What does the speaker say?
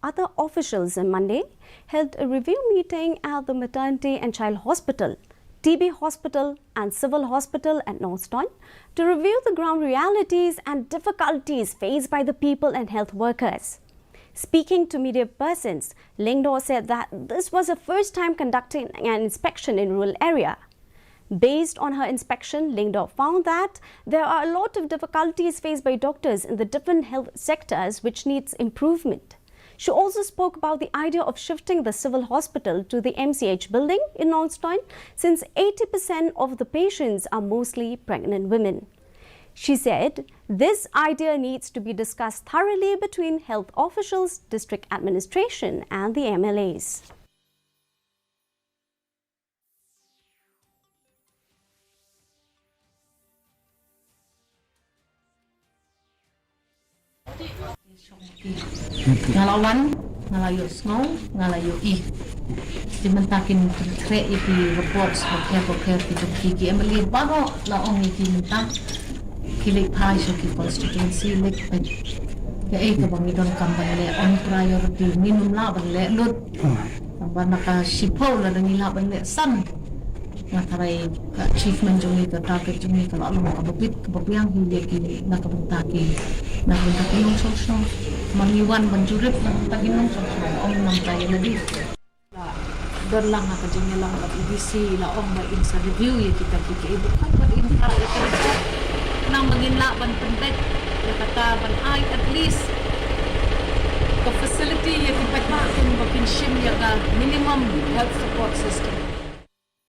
other officials on Monday held a review meeting at the Maternity and Child Hospital, TB Hospital and Civil Hospital at Northstown to review the ground realities and difficulties faced by the people and health workers. Speaking to media persons, Lyngdoh said that this was her first time conducting an inspection in rural area. Based on her inspection, Lyngdoh found that there are a lot of difficulties faced by doctors in the different health sectors which needs improvement. She also spoke about the idea of shifting the civil hospital to the MCH building in Northstown since 80% of the patients are mostly pregnant women. She said this idea needs to be discussed thoroughly between health officials, district administration and the MLAs. Ngalawan, ngalayo snow, ngalayo Dimentakin tre ipi reports bokher ki emali bago laong iki mentang kilik pai so ki constituency lik pen ya ka bang idon kamban le on priority minum la ban le lut ban ka sipo la ni la ban le san ngatarai ka achievement jumi ka target jumi ka lalu ka bobit ka bobyang hindi ki nakabutaki nung sosyo mangiwan banjurip taginong sosyo om nam tayo na di berlang ka jumi lang ka ibisi laong ba in sa review ya kita ibu kan ba in ka nang magin laban pendet ya kata ban ay at least the facility ya kita pa kun bakin shim ya ka minimum health support system